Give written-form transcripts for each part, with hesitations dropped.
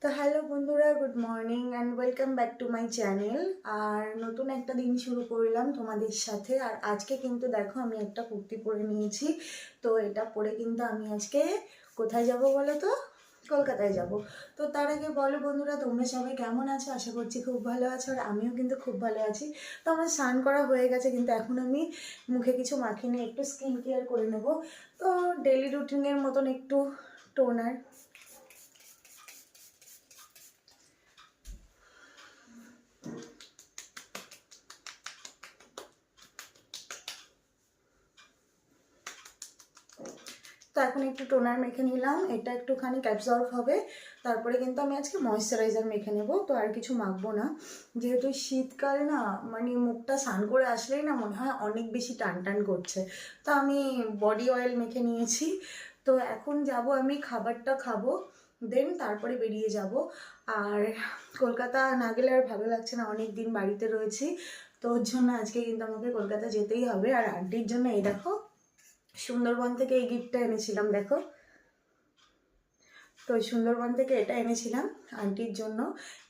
তো হ্যালো বন্ধুরা, good morning and welcome back to my channel. আর নতুন একটা দিন শুরু করলাম তোমাদের সাথে। আর আজকে কিন্তু দেখো আমি একটা কুর্তি পরে নিয়েছি। তো এটা পরে কিন্তু আমি আজকে কোথায় যাব বলো তো? কলকাতায় যাব। তো তার আগে বলো বন্ধুরা, তোমরা সবাই কেমন আছো? আশা করছি খুব ভালো আছো, আর আমিও কিন্তু খুব ভালো আছি। তো আমার স্নান করা হয়ে গেছে, কিন্তু এখন আমি মুখে কিছু মাখিনি, একটু স্কিন কেয়ার করে নেব। তো ডেলি রুটিনের মতন একটু টোনার। তো এখন একটু টোনার মেখে নিলাম, এটা একটুখানি অ্যাবজর্ব হবে। তারপরে কিন্তু আমি আজকে ময়েশ্চারাইজার মেখে নেব। তো আর কিছু মাখবো না, যেহেতু শীতকাল না, মানে মুখটা স্নান করে আসলেই না মনে হয় অনেক বেশি টান টান করছে। তো আমি বডি অয়েল মেখে নিয়েছি। তো এখন যাব, আমি খাবারটা খাবো, দেন তারপরে বেরিয়ে যাব। আর কলকাতা না গেলে আর ভালো লাগছে না, অনেক দিন বাড়িতে রয়েছি। তো ওর জন্য আজকে কিন্তু আমাকে কলকাতা যেতেই হবে। আর আন্টির জন্য এই দেখো, সুন্দরবন থেকে এই গিফটটা এনেছিলাম, দেখো। তো সুন্দরবন থেকে এটা এনেছিলাম আন্টির জন্য।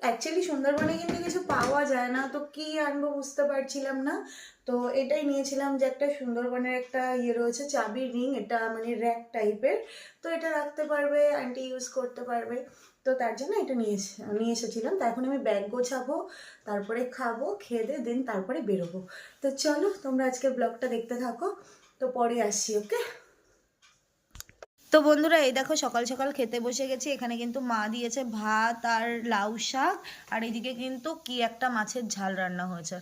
অ্যাকচুয়ালি সুন্দরবনে কিন্তু কিছু পাওয়া যায় না, তো কি আনবো বুঝতে পারছিলাম না। তো এটাই নিয়েছিলাম, যে একটা সুন্দরবনের একটা ইয়ে রয়েছে, চাবির রিং, এটা মানে র্যাক টাইপের। তো এটা রাখতে পারবে আন্টি, ইউজ করতে পারবে। তো তার জন্য এটা নিয়ে এসেছিলাম। তো এখন আমি ব্যাগ গোছাবো, তারপরে খাবো, খেয়ে দে দেন তারপরে বেরোবো। তো চলো তোমরা আজকে ব্লগটা দেখতে থাকো। তো পরে আসছি, ওকে। তো বন্ধুরা, এই দেখো সকাল সকাল খেতে বসে গেছি। এখানে কিন্তু মা দিয়েছে ভাত আর লাউ শাক, আর এদিকে কিন্তু কি একটা মাছের ঝাল রান্না হয়েছে।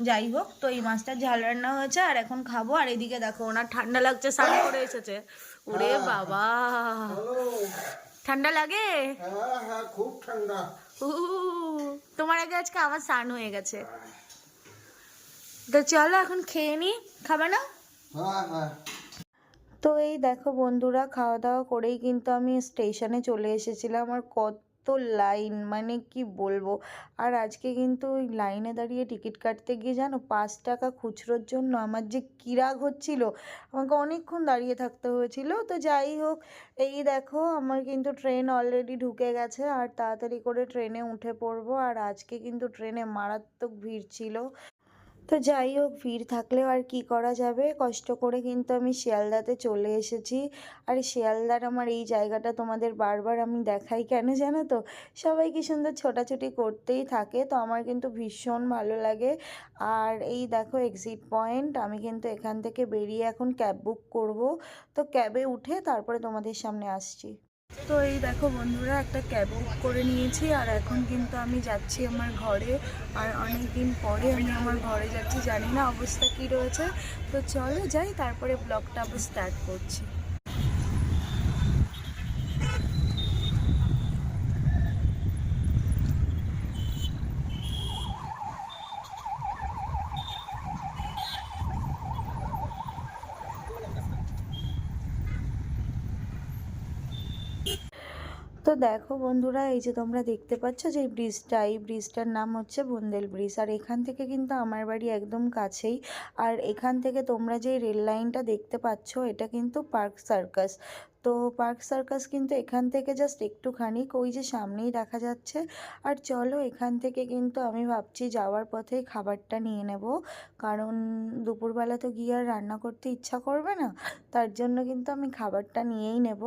যাই হোক, তো এই মাছটার ঝাল রান্না হয়েছে আর এখন খাবো। আর এদিকে দেখো ওনার ঠান্ডা লাগছে, স্নান করে এসেছে। ওরে বাবা, ঠান্ডা লাগে? হ্যাঁ হ্যাঁ, খুব ঠান্ডা। তোমার আগে আজকে আমার স্নান হয়ে গেছে। তো চলো এখন খেয়ে নি, খাবে না? হ্যাঁ হ্যাঁ। তো এই দেখো বন্ধুরা, খাওয়া দাওয়া করেই কিন্তু আমি স্টেশনে চলে এসেছিলাম। আর কত লাইন, মানে কি বলবো। আর আজকে কিন্তু ওই লাইনে দাঁড়িয়ে টিকিট কাটতে গিয়ে জানো, 5 টাকা খুচরোর জন্য আমার যে কী রাগ হচ্ছিল। আমাকে অনেকক্ষণ দাঁড়িয়ে থাকতে হয়েছিল। তো যাই হোক, এই দেখো আমার কিন্তু ট্রেন অলরেডি ঢুকে গেছে, আর তাড়াতাড়ি করে ট্রেনে উঠে পড়বো। আর আজকে কিন্তু ট্রেনে মারাত্মক ভিড় ছিল। তো যাই হোক, ভিড় থাকলেও আর কি করা যাবে, কষ্ট করে কিন্তু আমি শিয়ালদাতে চলে এসেছি। আর শিয়ালদার আমার এই জায়গাটা তোমাদের বারবার আমি দেখাই কেন জানো তো? সবাই কি সুন্দর ছোটাছুটি করতেই থাকে, তো আমার কিন্তু ভীষণ ভালো লাগে। আর এই দেখো এক্সিট পয়েন্ট, আমি কিন্তু এখান থেকে বেরিয়ে এখন ক্যাব বুক করব। তো ক্যাবে উঠে তারপরে তোমাদের সামনে আসছি। তো এই দেখো বন্ধুরা, একটা ক্যাব বুক করে নিয়েছি, আর এখন কিন্তু আমি যাচ্ছি আমার ঘরে। আর অনেক দিন পরে আমি আমার ঘরে যাচ্ছি, জানি না অবস্থা কী রয়েছে। তো চলো যাই, তারপরে ব্লগটা আবার স্টার্ট করছি। তো দেখো বন্ধুরা, এই যে তোমরা দেখতে পাচ্ছ যে এই ব্রিজটার নাম হচ্ছে বুন্দেল ব্রিজ। আর এখান থেকে কিন্তু আমার বাড়ি একদম কাছেই। আর এখান থেকে তোমরা যে রেল লাইনটা দেখতে পাচ্ছ, এটা কিন্তু পার্ক সার্কাস। তো পার্ক সার্কাস কিন্তু এখান থেকে জাস্ট একটুখানি, ওই যে সামনেই দেখা যাচ্ছে। আর চলো এখান থেকে কিন্তু আমি ভাবছি যাওয়ার পথেই খাবারটা নিয়ে নেব, কারণ দুপুরবেলা তো গিয়ে আর রান্না করতে ইচ্ছা করবে না। তার জন্য কিন্তু আমি খাবারটা নিয়েই নেব।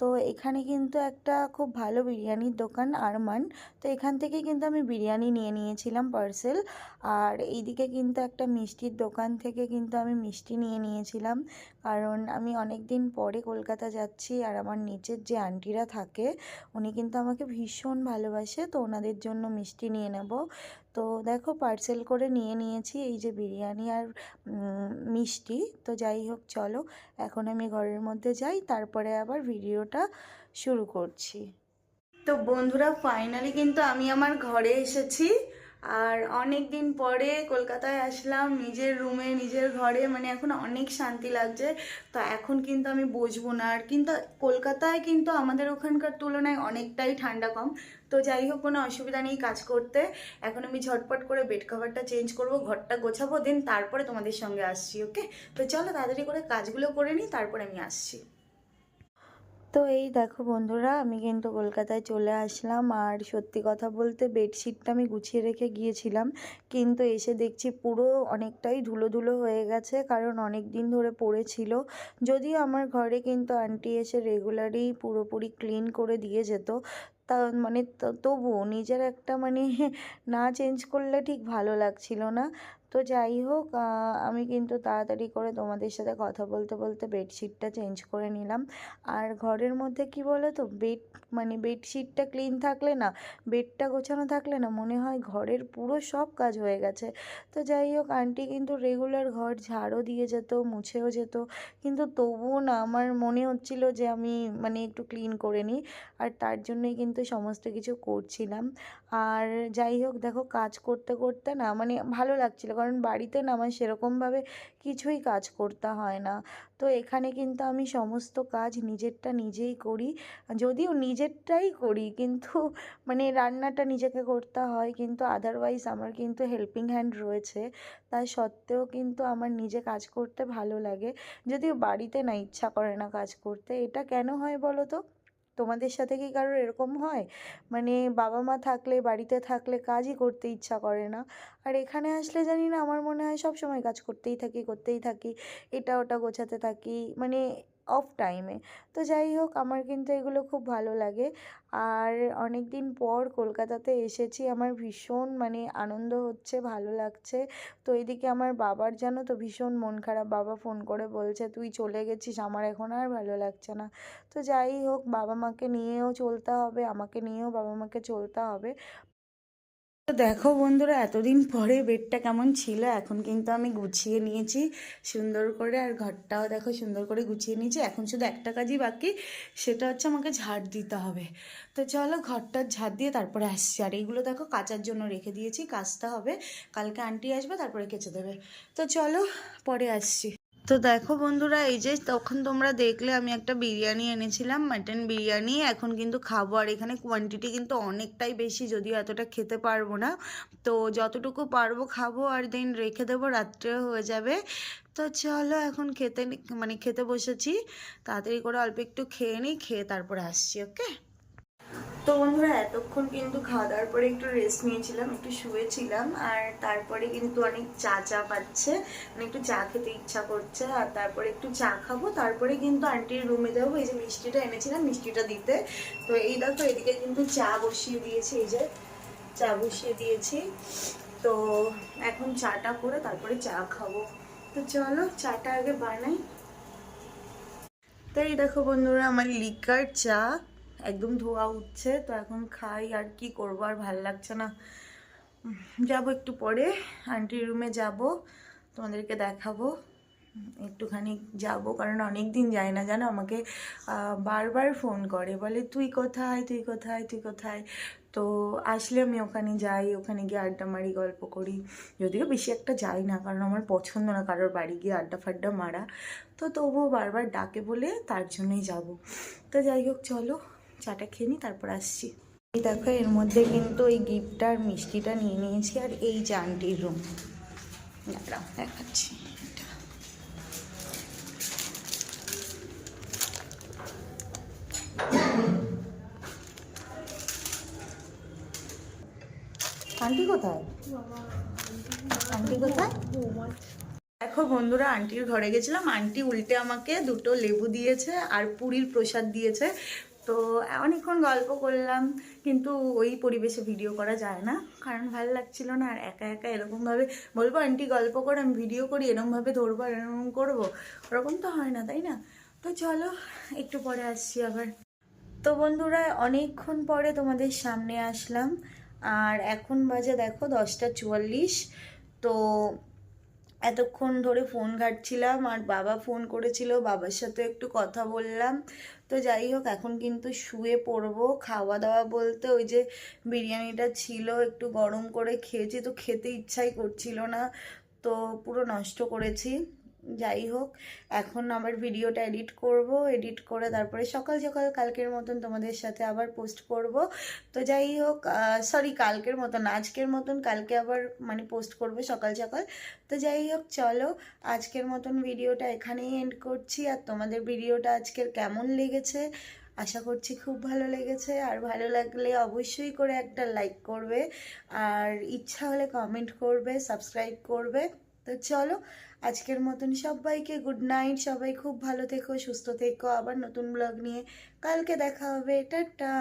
তো এখানে কিন্তু একটা খুব ভালো বিরিয়ানির দোকান, আরমান। তো এখান থেকে কিন্তু আমি বিরিয়ানি নিয়ে নিয়েছিলাম পার্সেল। আর এইদিকে কিন্তু একটা মিষ্টির দোকান থেকে কিন্তু আমি মিষ্টি নিয়ে নিয়েছিলাম, কারণ আমি অনেক দিন পরে কলকাতা যাচ্ছি। আর আমার নিচের যে আন্টিরা থাকে, উনি কিন্তু আমাকে ভীষণ ভালোবাসে, তো ওনাদের জন্য মিষ্টি নিয়ে নেব। তো দেখো পার্সেল করে নিয়ে নিয়েছি এই যে বিরিয়ানি আর মিষ্টি। তো যাই হোক, চলো এখন আমি ঘরের মধ্যে যাই, তারপরে আবার ভিডিওটা শুরু করছি। তো বন্ধুরা, ফাইনালি কিন্তু আমি আমার ঘরে এসেছি। আর অনেক দিন পরে কলকাতায় আসলাম, নিজের রুমে, নিজের ঘরে, মানে এখন অনেক শান্তি লাগছে। তো এখন কিন্তু আমি বসবো না। আর কিন্তু কলকাতায় কিন্তু আমাদের ওখানকার তুলনায় অনেকটাই ঠান্ডা কম। তো যাই হোক, কোনো অসুবিধা নেই কাজ করতে। এখন আমি ঝটপট করে বেড কভারটা চেঞ্জ করব, ঘরটা গোছাবো, দেন তারপরে তোমাদের সঙ্গে আসছি, ওকে? তো চলো তাড়াতাড়ি করে কাজগুলো করে নিই, তারপরে আমি আসছি। তো এই দেখো বন্ধুরা, আমি কিন্তু কলকাতায় চলে আসলাম। আর সত্যি কথা বলতে বেডশিটটা আমি গুছিয়ে রেখে গিয়েছিলাম, কিন্তু এসে দেখছি পুরো অনেকটাই ধুলো ধুলো হয়ে গেছে, কারণ অনেক দিন ধরে পড়েছিল। যদিও আমার ঘরে কিন্তু আন্টি এসে রেগুলারই পুরোপুরি ক্লিন করে দিয়ে যেত, তা মানে তবুও নিজের একটা মানে না চেঞ্জ করলে ঠিক ভালো লাগছিল না। তো যাই হোক, আমি কিন্তু তাড়াতাড়ি করে তোমাদের সাথে কথা বলতে বলতে বেডশিটটা চেঞ্জ করে নিলাম। আর ঘরের মধ্যে কি বলো তো, মানে বেডশিটটা ক্লিন থাকলে না, বেডটা গোছানো থাকলে না, মনে হয় ঘরের পুরো সব কাজ হয়ে গেছে। তো যাই হোক, আন্টি কিন্তু রেগুলার ঘর ঝাড়ও দিয়ে যেত, মুছেও যেত, কিন্তু তবুও না আমার মনে হচ্ছিল যে আমি মানে একটু ক্লিন করে নিই। আর তার জন্যই কিন্তু সমস্ত কিছু করছিলাম। আর যাই হোক, দেখো কাজ করতে করতে না মানে ভালো লাগছিল, কারণ বাড়িতে না আমার সেরকমভাবে কিছুই কাজ করতে হয় না। তো এখানে কিন্তু আমি সমস্ত কাজ নিজেরটা নিজেই করি, যদিও নিজেরটাই করি, কিন্তু মানে রান্নাটা নিজেকে করতে হয়, কিন্তু আদারওয়াইজ আমার কিন্তু হেল্পিং হ্যান্ড রয়েছে। তা সত্ত্বেও কিন্তু আমার নিজে কাজ করতে ভালো লাগে, যদিও বাড়িতে না ইচ্ছা করে না কাজ করতে। এটা কেন হয় বলো তো? তোমাদের সাথে কি কারোর এরকম হয়? মানে বাবা মা থাকলে, বাড়িতে থাকলে কাজই করতে ইচ্ছা করে না, আর এখানে আসলে জানি না, আমার মনে হয় সব সময় কাজ করতেই থাকি করতেই থাকি, এটা ওটা গোছাতে থাকি, মানে অফ টাইমে। তো যাই হোক, আমার কিন্তু এগুলো খুব ভালো লাগে। আর অনেক দিন পর কলকাতাতে এসেছি, আমার ভীষণ মানে আনন্দ হচ্ছে, ভালো লাগছে। তো এদিকে আমার বাবার জানো তো ভীষণ মন খারাপ, বাবা ফোন করে বলছে তুই চলে গেছিস, আমার এখন আর ভালো লাগছে না। তো যাই হোক, বাবা মাকে নিয়েও চলতে হবে, আমাকে নিয়েও বাবা মাকে চলতে হবে। তো দেখো বন্ধুরা, এতদিন পরে বেডটা কেমন ছিল, এখন কিন্তু আমি গুছিয়ে নিয়েছি সুন্দর করে, আর ঘরটাও দেখো সুন্দর করে গুছিয়ে নিয়েছি। এখন শুধু একটা কাজই বাকি, সেটা হচ্ছে আমাকে ঝাড় দিতে হবে। তো চলো ঘরটার ঝাড় দিয়ে তারপরে আসছি। আর এইগুলো দেখো কাচার জন্য রেখে দিয়েছি, কাচতে হবে, কালকে আন্টি আসবে তারপরে কেচে দেবে। তো চলো পরে আসছি। তো দেখো বন্ধুরা, এই যে তখন তোমরা দেখলে আমি একটা বিরিয়ানি এনেছিলাম, মাটন বিরিয়ানি, এখন কিন্তু খাবো। আর এখানে কোয়ান্টিটি কিন্তু অনেকটাই বেশি, যদিও এতটা খেতে পারবো না, তো যতটুকু পারবো খাবো, আর দেন রেখে দেবো, রাত্রেও হয়ে যাবে। তো চলো এখন মানে খেতে বসেছি, তাড়াতাড়ি করে অল্প একটু খেয়ে নিই, খেয়ে তারপরে আসছি, ওকে? তো বন্ধুরা, এতক্ষণ কিন্তু খাওয়া দাওয়ার পরে একটু রেস্ট নিয়েছিলাম, একটু শুয়েছিলাম, আর তারপরে কিন্তু অনেক চা চা পাচ্ছে, মানে একটু চা খেতে ইচ্ছা করছে, আর তারপরে একটু চা খাবো, তারপরে কিন্তু আন্টির রুমে যাবো। এই যে মিষ্টিটা এনেছিলাম, মিষ্টিটা দিতে। তো এই দেখো এদিকে কিন্তু চা বসিয়ে দিয়েছি, এই যে চা বসিয়ে দিয়েছি। তো এখন চাটা করে তারপরে চা খাবো। তো চলো চাটা আগে বানাই। তো এই দেখো বন্ধুরা, আমার লিকার চা একদম ধোয়া উঠছে, তো এখন খাই। আর কি করবো, আর ভাল লাগছে না। যাবো একটু পরে আন্টির রুমে যাব, তোমাদেরকে দেখাবো একটুখানি যাব, কারণ অনেক দিন যায় না জানো, আমাকে বারবার ফোন করে, বলে তুই কোথায়, তুই কোথায়, তুই কোথায়। তো আসলে আমি ওখানে যাই, ওখানে গিয়ে আড্ডা মারি, গল্প করি। যদিও বেশি একটা যাই না, কারণ আমার পছন্দ না কারোর বাড়ি গিয়ে আড্ডা ফাড্ডা মারা, তো তবুও বারবার ডাকে বলে তার জন্যই যাব। তো যাই হোক, চলো চাটা খেয়ে নিই, তারপর আসছি। এই দেখো, এর মধ্যে কিন্তু ওই গিফটটা আর মিষ্টিটা নিয়ে নিয়েছি, আর এই যে আন্টির রুম, দাঁড়াও দেখাচ্ছি। আন্টি কোথায়, আন্টি কোথায়? দেখো বন্ধুরা, আন্টির ঘরে গেছিলাম, আন্টি উল্টে আমাকে দুটো লেবু দিয়েছে আর পুরীর প্রসাদ দিয়েছে। তো অনেকক্ষণ গল্প করলাম, কিন্তু ওই পরিবেশে ভিডিও করা যায় না, কারণ ভালো লাগছিল না। আর একা একা এরকমভাবে বলবো আন্টি গল্প করে আমি ভিডিও করি, এরকমভাবে ধরবো আর এরকম করবো, ওরকম তো হয় না, তাই না? তো চলো একটু পরে আসছি আবার। তো বন্ধুরা, অনেকক্ষণ পরে তোমাদের সামনে আসলাম, আর এখন বাজে দেখো 10টা 44। তো এতক্ষণ ধরে ফোন ঘাঁটছিলাম, আর বাবা ফোন করেছিল, বাবার সাথে একটু কথা বললাম। তো যাই হোক, এখন কিন্তু শুয়ে পড়বো। খাওয়া দাওয়া বলতে ওই যে বিরিয়ানিটা ছিল, একটু গরম করে খেয়েছি, তো খেতে ইচ্ছাই করছিল না, তো পুরো নষ্ট করেছি। যাই হোক, এখন আবার ভিডিওটা এডিট করব, এডিট করে তারপরে সকাল সকাল কালকের মতন তোমাদের সাথে আবার পোস্ট করব। তো যাই হোক, সরি কালকের মতন, আজকের মতন কালকে আবার মানে পোস্ট করব সকাল সকাল। তো যাই হোক, চলো আজকের মতন ভিডিওটা এখানেই এন্ড করছি। আর তোমাদের ভিডিওটা আজকের কেমন লেগেছে আশা করছি খুব ভালো লেগেছে, আর ভালো লাগলে অবশ্যই করে একটা লাইক করবে, আর ইচ্ছা হলে কমেন্ট করবে, সাবস্ক্রাইব করবে। তো চলো, আজকের মতন সবাইকে গুড নাইট, সবাই খুব ভালো থেকো, সুস্থ থেকো, আবার নতুন ব্লগ নিয়ে কালকে দেখা হবে, টাটা।